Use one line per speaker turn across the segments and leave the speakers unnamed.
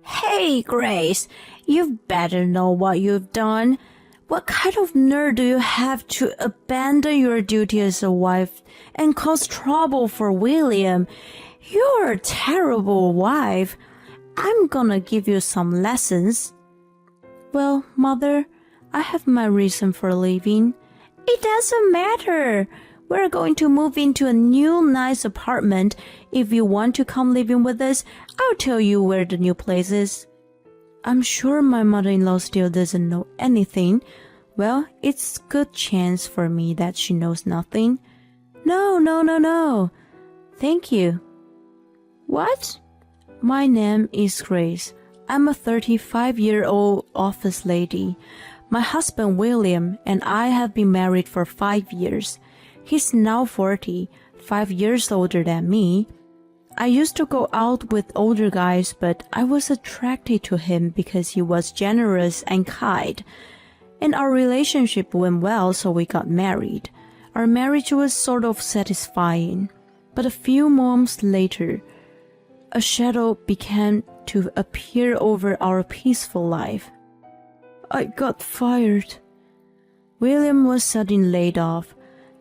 Hey, Grace, you've better know what you've done. What kind of nerve do you have to abandon your duty as a wife and cause trouble for William? You're a terrible wife. I'm gonna give you some lessons. Well, Mother, I have my reason for leaving. It doesn't matter. We're going to move into a new nice apartment. If you want to come living with us, I'll tell you where the new place is. I'm sure my mother-in-law still doesn't know anything. Well, it's a good chance for me that she knows nothing. No. Thank you. What? My name is Grace. I'm a 35-year-old office lady. My husband William and I have been married for 5 years. He's now 40, 5 years older than me. I used to go out with older guys, but I was attracted to him because he was generous and kind. And our relationship went well, so we got married. Our marriage was sort of satisfying. But a few months later, a shadow began to appear over our peaceful life. I got fired. William was suddenly laid off.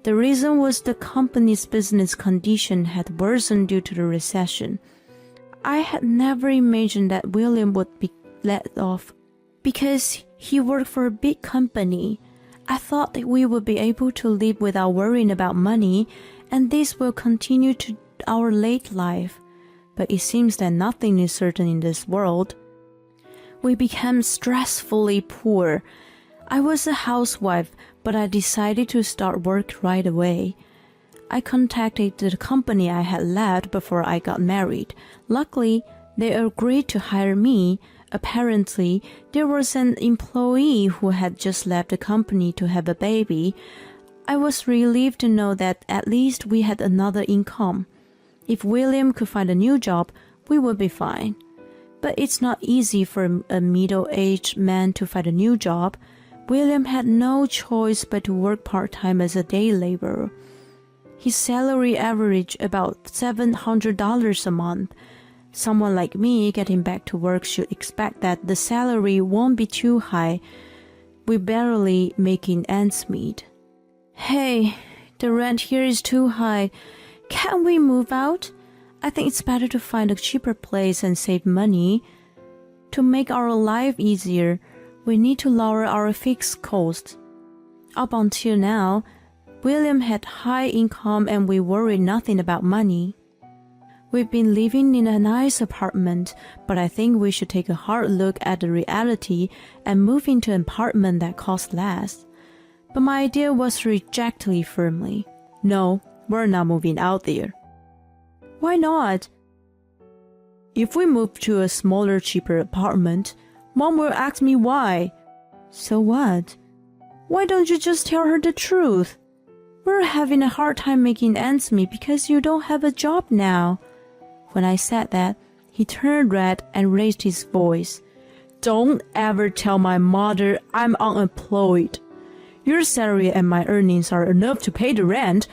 The reason was the company's business condition had worsened due to the recession. I had never imagined that William would be let off because he worked for a big company. I thought that we would be able to live without worrying about money, and this will continue to our late life. But it seems that nothing is certain in this world. We became stressfully poor. I was a housewife, but I decided to start work right away. I contacted the company I had left before I got married. Luckily, they agreed to hire me. Apparently, there was an employee who had just left the company to have a baby. I was relieved to know that at least we had another income. If William could find a new job, we would be fine. But it's not easy for a middle-aged man to find a new job. William had no choice but to work part-time as a day laborer. His salary averaged about $700 a month. Someone like me getting back to work should expect that the salary won't be too high. We're barely making ends meet. Hey, the rent here is too high. Can't we move out? I think it's better to find a cheaper place and save money. To make our life easier, we need to lower our fixed costs. Up until now, William had high income and we worried nothing about money. We've been living in a nice apartment, but I think we should take a hard look at the reality and move into an apartment that costs less. But my idea was rejected firmly. No, we're not moving out there. Why not? If we move to a smaller, cheaper apartment, Mom will ask me why. So what? Why don't you just tell her the truth? We're having a hard time making ends meet because you don't have a job now. When I said that, he turned red and raised his voice. Don't ever tell my mother I'm unemployed. Your salary and my earnings are enough to pay the rent.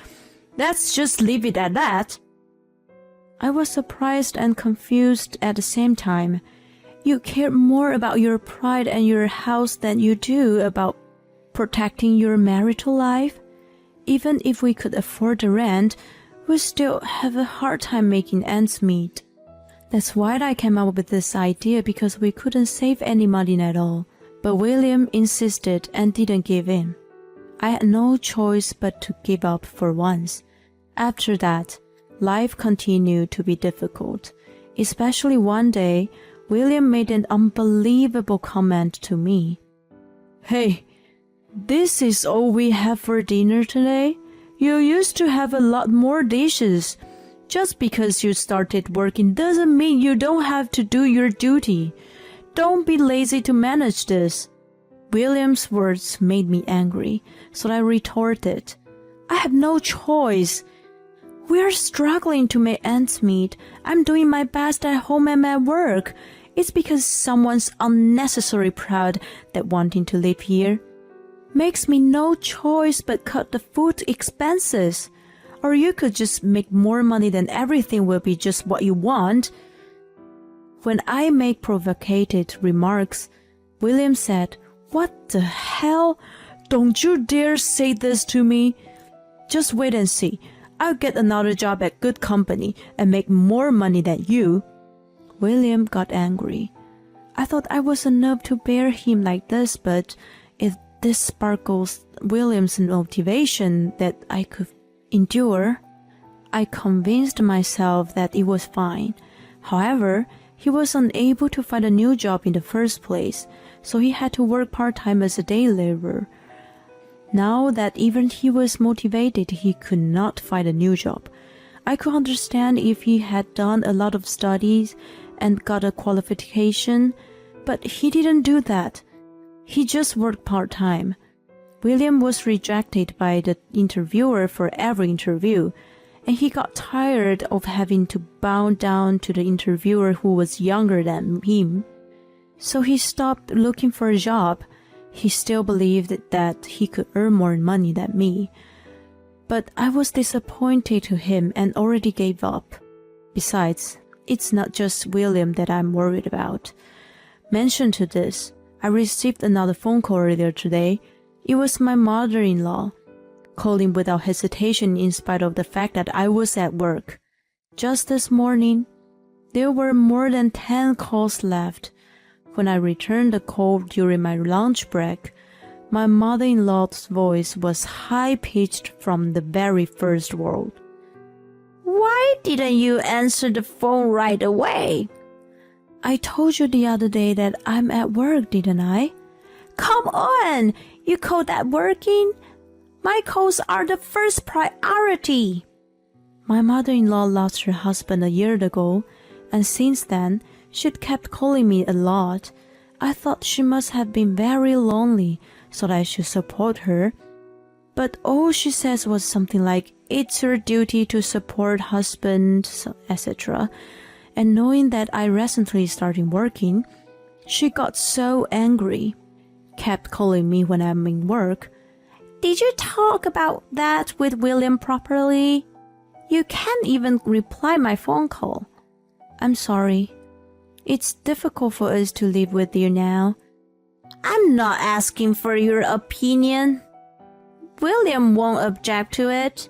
Let's just leave it at that. I was surprised and confused at the same time. You care more about your pride and your house than you do about protecting your marital life? Even if we could afford the rent, we still have a hard time making ends meet. That's why I came up with this idea, because we couldn't save any money at all. But William insisted and didn't give in. I had no choice but to give up for once. After that, life continued to be difficult. Especially one day, William made an unbelievable comment to me. Hey, this is all we have for dinner today? You used to have a lot more dishes. Just because you started working doesn't mean you don't have to do your duty. Don't be lazy to manage this. William's words made me angry, so I retorted. I have no choice. We're struggling to make ends meet. I'm doing my best at home and at work. It's because someone's unnecessarily proud that wanting to live here makes me no choice but cut the food expenses. Or you could just make more money, then everything will be just what you want. When I make provocative remarks, William said, "What the hell? Don't you dare say this to me. Just wait and see. I'll get another job at good company and make more money than you." William got angry. I thought I was enough to bear him like this, but if this sparkles William's motivation that I could endure, I convinced myself that it was fine. However, he was unable to find a new job in the first place, so he had to work part-time as a day laborer. Now that even he was motivated, he could not find a new job. I could understand if he had done a lot of studies and got a qualification, but he didn't do that. He just worked part-time. William was rejected by the interviewer for every interview, and he got tired of having to bow down to the interviewer who was younger than him. So he stopped looking for a job. He still believed that he could earn more money than me. But I was disappointed to him and already gave up. Besides, it's not just William that I'm worried about. Mention to this, I received another phone call earlier today. It was my mother-in-law, calling without hesitation in spite of the fact that I was at work. Just this morning, there were more than 10 calls left. When I returned the call during my lunch break, my mother-in-law's voice was high-pitched from the very first word. "Why didn't you answer the phone right away?" "I told you the other day that I'm at work, didn't I?" "Come on! You call that working? My calls are the first priority." My mother-in-law lost her husband a year ago, and since then, she'd kept calling me a lot. I thought she must have been very lonely, so that I should support her. But all she says was something like, "It's your duty to support husband," etc. And knowing that I recently started working, she got so angry, kept calling me when I'm in work. "Did you talk about that with William properly? You can't even reply my phone call." "I'm sorry. It's difficult for us to live with you now." "I'm not asking for your opinion. William won't object to it."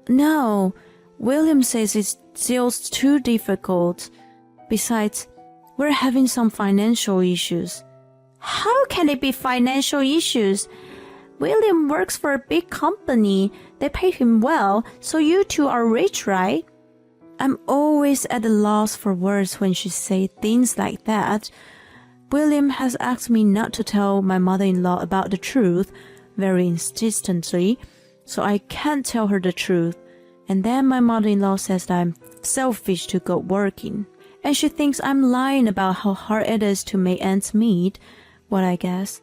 "No, William says it's still too difficult. Besides, we're having some financial issues." "How can it be financial issues? William works for a big company. They pay him well, so you two are rich, right?" I'm always at a loss for words when she says things like that. William has asked me not to tell my mother-in-law about the truth very insistently, so I can't tell her the truth. And then my mother-in-law says that I'm selfish to go working. And she thinks I'm lying about how hard it is to make ends meet. Well, I guess.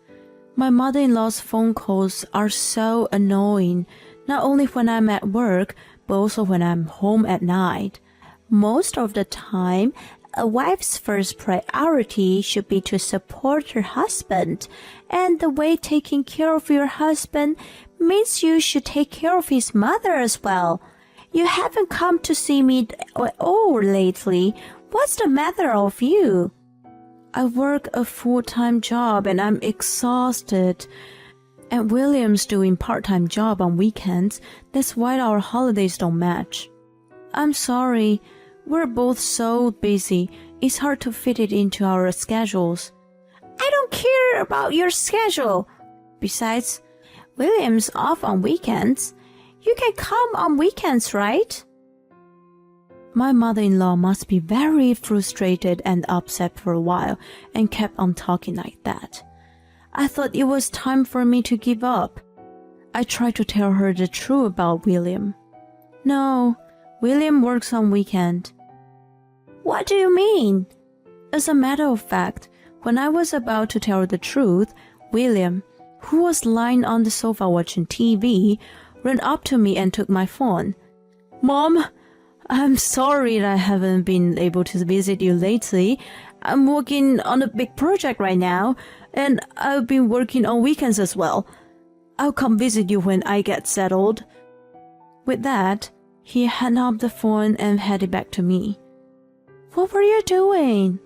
My mother-in-law's phone calls are so annoying, not only when I'm at work, but also when I'm home at night. Most of the time, a wife's first priority should be to support her husband, and the way taking care of your husband means you should take care of his mother as well. You haven't come to see me at all lately. What's the matter of you? I work a full-time job and I'm exhausted. And William's doing part-time job on weekends. That's why our holidays don't match. I'm sorry. We're both so busy. It's hard to fit it into our schedules. I don't care about your schedule. Besides, William's off on weekends. You can come on weekends, right? My mother-in-law must be very frustrated and upset for a while and kept on talking like that. I thought it was time for me to give up. I tried to tell her the truth about William. No, William works on weekend. What do you mean? As a matter of fact, when I was about to tell her the truth, William, who was lying on the sofa watching TV, ran up to me and took my phone. Mom, I'm sorry that I haven't been able to visit you lately. I'm working on a big project right now, and I've been working on weekends as well. I'll come visit you when I get settled. With that, he hung up the phone and headed back to me. What were you doing?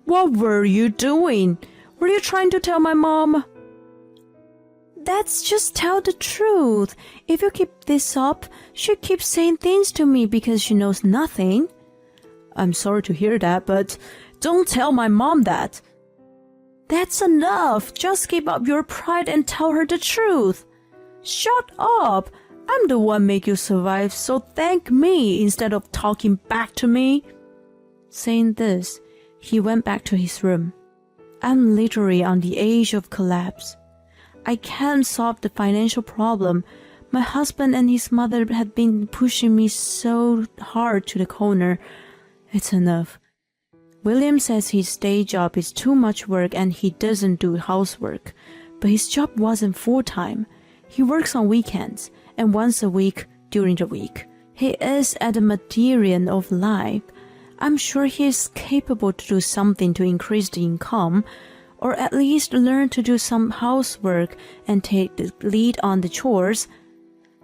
What were you doing? Were you trying to tell my mom?
That's just tell the truth. If you keep this up, she keeps saying things to me because she knows nothing.
I'm sorry to hear that, but don't tell my mom that.
That's enough. Just give up your pride and tell her the truth.
Shut up. I'm the one make you survive, so thank me instead of talking back to me.
Saying this, he went back to his room. I'm literally on the edge of collapse. I can't solve the financial problem. My husband and his mother had been pushing me so hard to the corner. It's enough. William says his day job is too much work and he doesn't do housework. But his job wasn't full-time. He works on weekends and once a week during the week. He is at the meridian of life. I'm sure he is capable to do something to increase the income, or at least learn to do some housework and take the lead on the chores.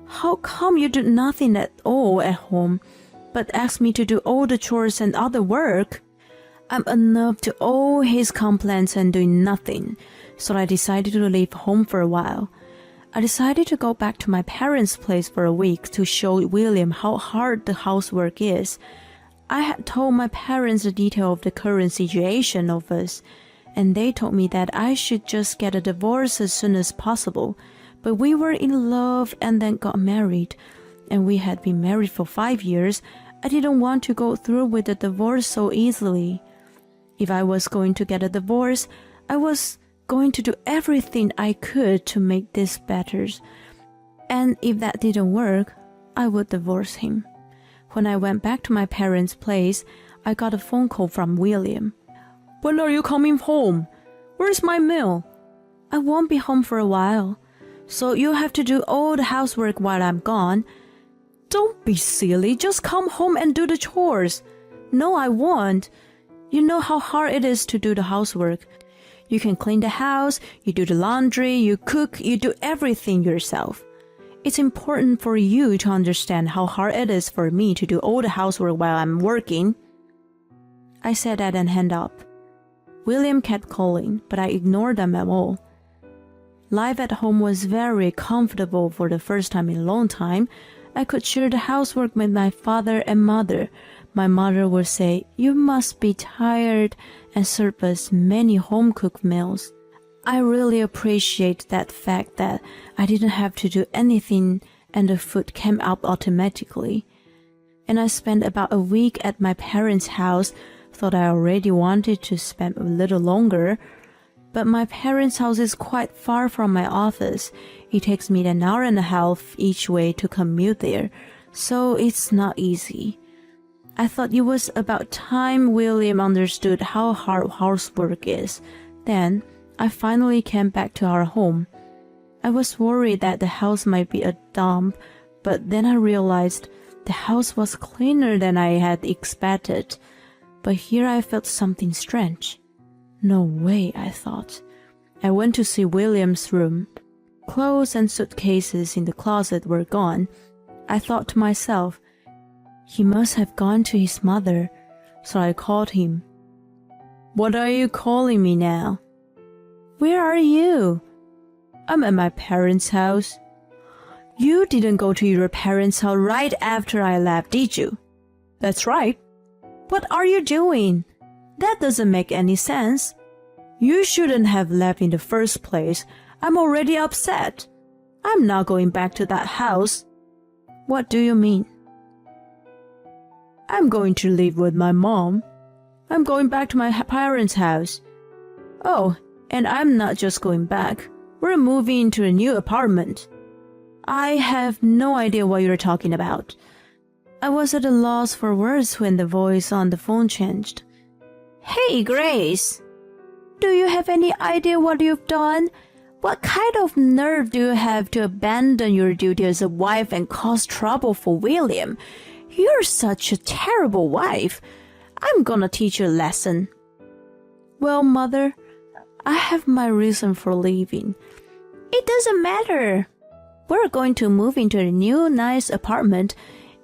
How come you do nothing at all at home, but ask me to do all the chores and other work? I'm enough to all his complaints and doing nothing, so I decided to leave home for a while. I decided to go back to my parents' place for a week to show William how hard the housework is. I had told my parents the detail of the current situation of us, and they told me that I should just get a divorce as soon as possible. But we were in love and then got married, and we had been married for 5 years. I didn't want to go through with the divorce so easily. If I was going to get a divorce, I was going to do everything I could to make this better. And if that didn't work, I would divorce him. When I went back to my parents' place, I got a phone call from William.
When are you coming home? Where's my meal?
I won't be home for a while, so you have to do all the housework while I'm gone.
Don't be silly, just come home and do the chores.
No, I won't. You know how hard it is to do the housework. You can clean the house, you do the laundry, you cook, you do everything yourself. It's important for you to understand how hard it is for me to do all the housework while I'm working. I said that and hung up. William kept calling, but I ignored them at all. Life at home was very comfortable for the first time in a long time. I could share the housework with my father and mother. My mother would say, "You must be tired," and serve us many home-cooked meals. I really appreciate that fact that I didn't have to do anything and the food came out automatically. And I spent about a week at my parents' house. Thought I already wanted to spend a little longer, but my parents' house is quite far from my office. It takes me an hour and a half each way to commute there, so it's not easy. I thought it was about time William understood how hard housework is. Then, I finally came back to our home. I was worried that the house might be a dump, but then I realized the house was cleaner than I had expected. But here I felt something strange. No way, I thought. I went to see William's room. Clothes and suitcases in the closet were gone. I thought to myself, he must have gone to his mother, so I called him.
What are you calling me now?
Where are you?
I'm at my parents' house.
You didn't go to your parents' house right after I left, did you?
That's right.
What are you doing? That doesn't make any sense.
You shouldn't have left in the first place. I'm already upset. I'm not going back to that house.
What do you mean?
I'm going to live with my mom. I'm going back to my parents' house.
Oh, and I'm not just going back. We're moving into a new apartment.
I have no idea what you're talking about.
I was at a loss for words when the voice on the phone changed. Hey, Grace. Do you have any idea what you've done? What kind of nerve do you have to abandon your duty as a wife and cause trouble for William? You're such a terrible wife. I'm gonna teach you a lesson.
Well, Mother, I have my reason for leaving.
It doesn't matter. We're going to move into a new nice apartment.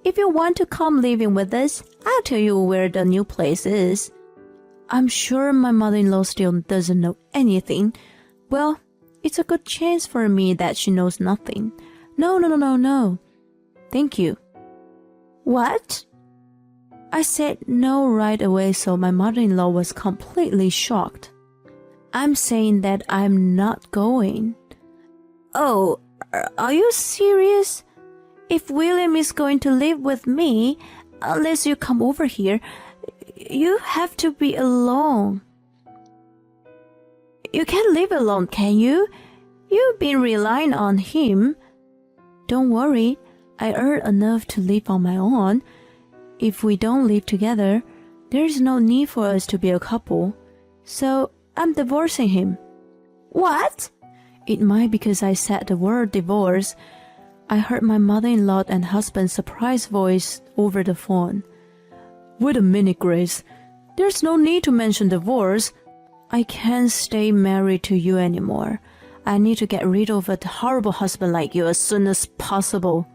If you want to come living with us, I'll tell you where the new place is.
I'm sure my mother-in-law still doesn't know anything. Well, it's a good chance for me that she knows nothing. No. Thank you.
What?
I said no right away, so my mother-in-law was completely shocked. I'm saying that I'm not going.
Oh, are you serious? If William is going to live with me, unless you come over here, you have to be alone. You can't live alone, can you? You've been relying on him.
Don't worry, I earn enough to live on my own. If we don't live together, there's no need for us to be a couple. So I'm divorcing him.
What?
It might because I said the word divorce. I heard my mother-in-law and husband's surprised voice over the phone. Wait a minute, Grace. There's no need to mention divorce. I can't stay married to you anymore. I need to get rid of a horrible husband like you as soon as possible.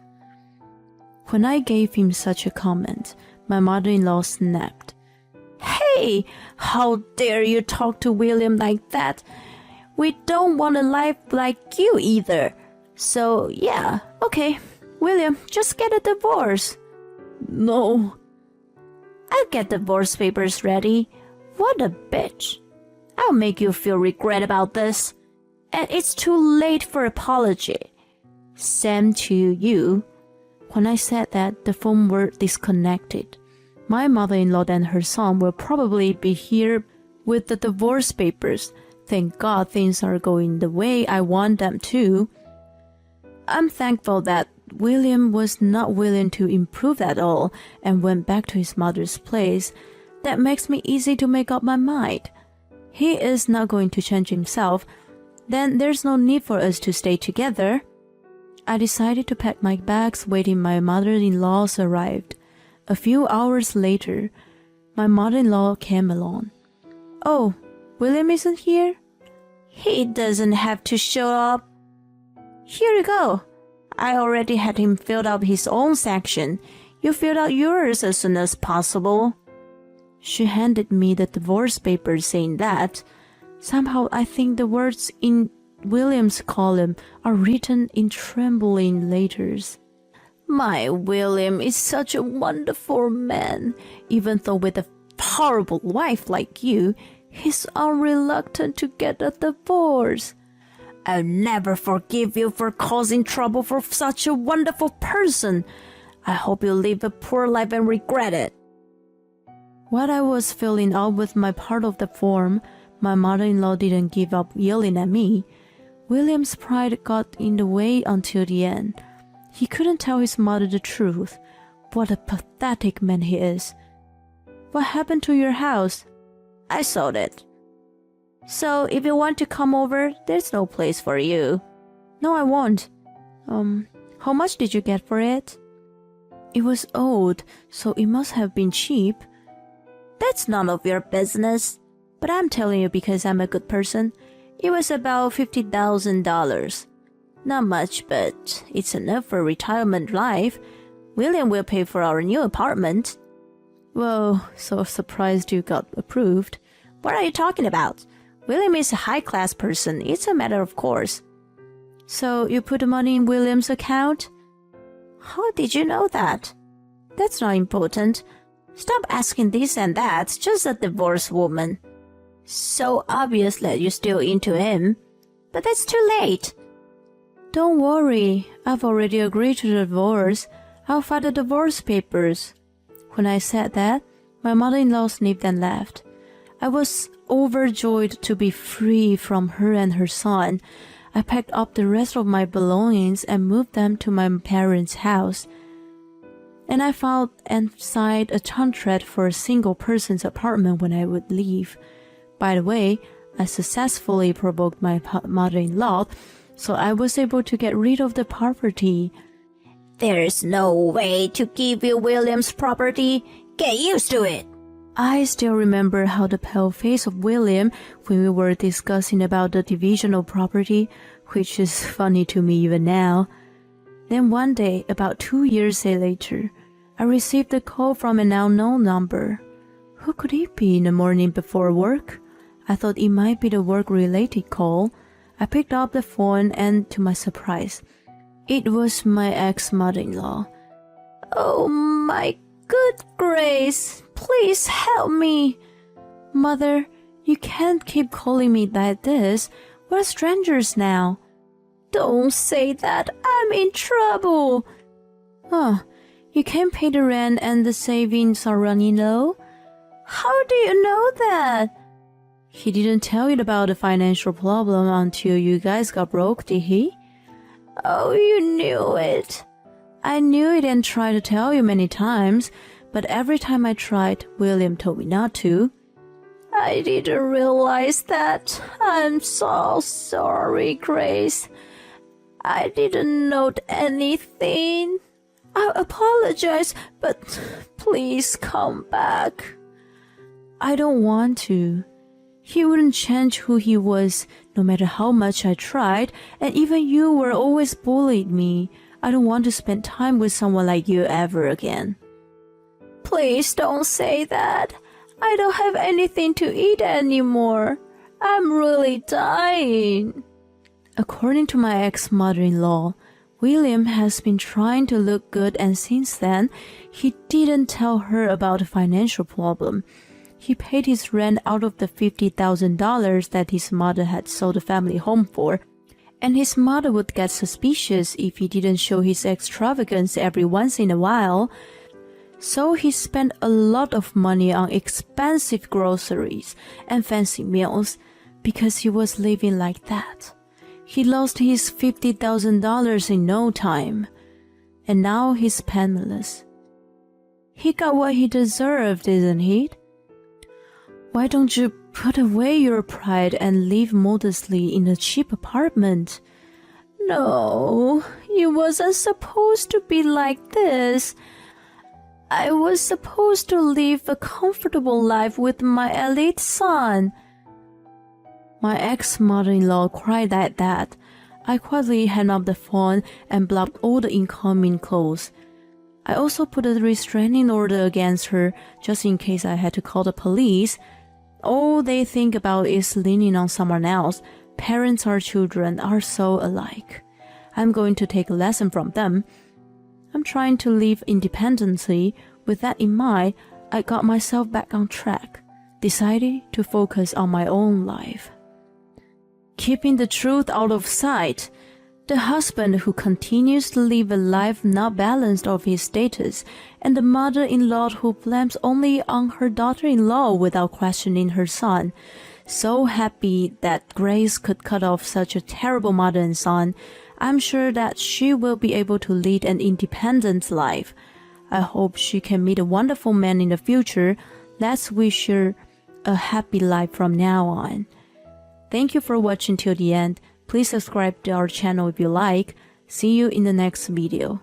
When I gave him such a comment, my mother-in-law snapped.
Hey, how dare you talk to William like that? We don't want a life like you either. So, yeah, okay. William, just get a divorce.
No.
I'll get divorce papers ready. What a bitch. I'll make you feel regret about this. And it's too late for apology. Same to you.
When I said that, the phone were disconnected. My mother-in-law and her son will probably be here with the divorce papers. Thank God things are going the way I want them to. I'm thankful that William was not willing to improve at all and went back to his mother's place. That makes me easy to make up my mind. He is not going to change himself. Then there's no need for us to stay together. I decided to pack my bags waiting my mother-in-law's arrived. A few hours later, my mother-in-law came along. Oh, William isn't here?
He doesn't have to show up. Here you go. I already had him fill out his own section. You filled out yours as soon as possible.
She handed me the divorce papers saying that. Somehow I think the words in William's column are written in trembling letters.
My William is such a wonderful man. Even though with a horrible wife like you, he's unreluctant to get a divorce. I'll never forgive you for causing trouble for such a wonderful person. I hope you live a poor life and regret it.
While I was filling out with my part of the form, my mother-in-law didn't give up yelling at me. William's pride got in the way until the end. He couldn't tell his mother the truth. What a pathetic man he is. What happened to your house?
I sold it. So if you want to come over, there's no place for you.
No, I won't. How much did you get for it? It was old, so it must have been cheap.
That's none of your business.
But I'm telling you because I'm a good person.
It was about $50,000. Not much, but it's enough for retirement life. William will pay for our new apartment.
Well, so surprised you got approved.
What are you talking about? William is a high-class person. It's a matter of course.
So you put the money in William's account?
How did you know that?
That's not important.
Stop asking this and that. Just a divorced woman. So obvious that you're still into him. But that's too late.
Don't worry. I've already agreed to the divorce. I'll file the divorce papers. When I said that, my mother-in-law sniffed and laughed. I was overjoyed to be free from her and her son. I packed up the rest of my belongings and moved them to my parents' house. And I found and signed a contract for a single person's apartment when I would leave. By the way, I successfully provoked my mother-in-law, so I was able to get rid of the property.
There's no way to give you William's property. Get used to it.
I still remember how the pale face of William when we were discussing about the division of property, which is funny to me even now. Then one day, about 2 years later, I received a call from an unknown number. Who could it be in the morning before work? I thought it might be the work-related call. I picked up the phone and, to my surprise, it was my ex-mother-in-law.
Oh my good Grace, please help me.
Mother, you can't keep calling me like this. We're strangers now.
Don't say that, I'm in trouble.
Huh, you can't pay the rent and the savings are running low?
How do you know that?
He didn't tell you about the financial problem until you guys got broke, did he?
Oh, you knew it.
I knew it and tried to tell you many times, but every time I tried, William told me not to.
I didn't realize that. I'm so sorry, Grace. I didn't note anything. I apologize, but please come back.
I don't want to. He wouldn't change who he was, no matter how much I tried, and even you were always bullied me. I don't want to spend time with someone like you ever again.
Please don't say that. I don't have anything to eat anymore. I'm really dying.
According to my ex-mother-in-law, William has been trying to look good, and since then, he didn't tell her about the financial problem. He paid his rent out of the $50,000 that his mother had sold the family home for, and his mother would get suspicious if he didn't show his extravagance every once in a while. So he spent a lot of money on expensive groceries and fancy meals because he was living like that. He lost his $50,000 in no time, and now he's penniless. He got what he deserved, didn't he? Why don't you put away your pride and live modestly in a cheap apartment?
No, it wasn't supposed to be like this. I was supposed to live a comfortable life with my elite son.
My ex-mother-in-law cried at that. I quietly hung up the phone and blocked all the incoming calls. I also put a restraining order against her just in case I had to call the police. All they think about is leaning on someone else. Parents or children are so alike. I'm going to take a lesson from them. I'm trying to live independently. With that in mind, I got myself back on track, decided to focus on my own life. Keeping the truth out of sight, the husband who continues to live a life not balanced of his status, and the mother-in-law who blames only on her daughter-in-law without questioning her son. So happy that Grace could cut off such a terrible mother and son. I'm sure that she will be able to lead an independent life. I hope she can meet a wonderful man in the future. Let's wish her a happy life from now on. Thank you for watching till the end. Please subscribe to our channel if you like. See you in the next video.